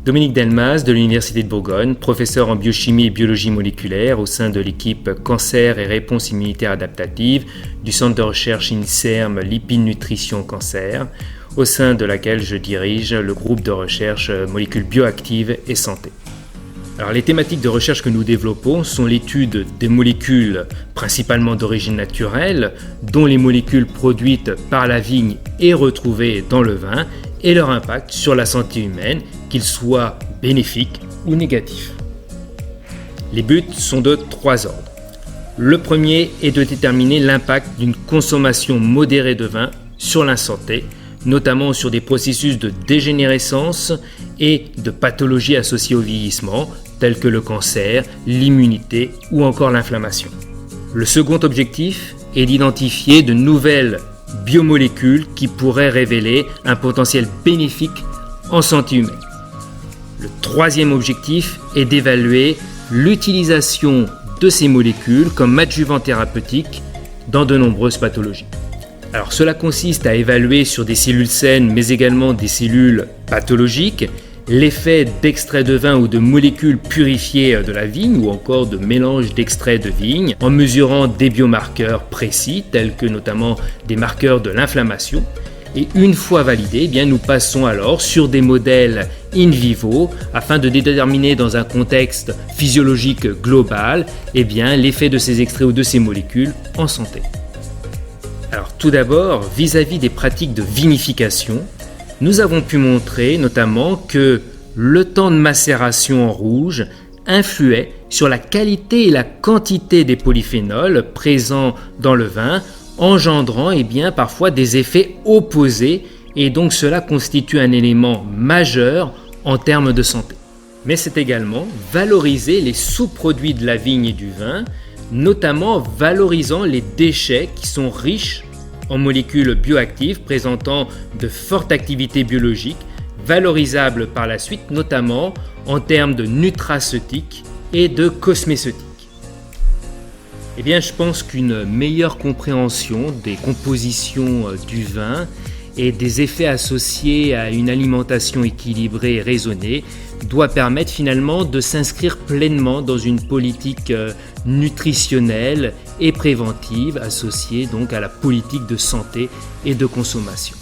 Dominique Delmas de l'Université de Bourgogne, professeur en biochimie et biologie moléculaire au sein de l'équipe Cancer et réponse immunitaire adaptative du centre de recherche INSERM Lipide Nutrition Cancer, au sein de laquelle je dirige le groupe de recherche molécules bioactives et santé. Alors, les thématiques de recherche que nous développons sont l'étude des molécules principalement d'origine naturelle, dont les molécules produites par la vigne et retrouvées dans le vin, et leur impact sur la santé humaine, qu'ils soient bénéfiques ou négatifs. Les buts sont de 3 ordres. Le premier est de déterminer l'impact d'une consommation modérée de vin sur la santé, notamment sur des processus de dégénérescence et de pathologies associées au vieillissement, tels que le cancer, l'immunité ou encore l'inflammation. Le second objectif est d'identifier de nouvelles biomolécules qui pourraient révéler un potentiel bénéfique en santé humaine. Le troisième objectif est d'évaluer l'utilisation de ces molécules comme adjuvants thérapeutiques dans de nombreuses pathologies. Alors, cela consiste à évaluer sur des cellules saines mais également des cellules pathologiques l'effet d'extraits de vin ou de molécules purifiées de la vigne ou encore de mélange d'extraits de vigne en mesurant des biomarqueurs précis tels que notamment des marqueurs de l'inflammation. Et une fois validés, nous passons alors sur des modèles in vivo afin de déterminer dans un contexte physiologique global l'effet de ces extraits ou de ces molécules en santé. Alors tout d'abord, vis-à-vis des pratiques de vinification, nous avons pu montrer notamment que le temps de macération en rouge influait sur la qualité et la quantité des polyphénols présents dans le vin, engendrant parfois des effets opposés, et donc cela constitue un élément majeur en termes de santé. Mais c'est également valoriser les sous-produits de la vigne et du vin, notamment valorisant les déchets qui sont riches en molécules bioactives présentant de fortes activités biologiques, valorisables par la suite, notamment en termes de nutraceutiques et de cosméceutiques. Je pense qu'une meilleure compréhension des compositions du vin et des effets associés à une alimentation équilibrée et raisonnée doit permettre finalement de s'inscrire pleinement dans une politique nutritionnelle et préventive associée donc à la politique de santé et de consommation.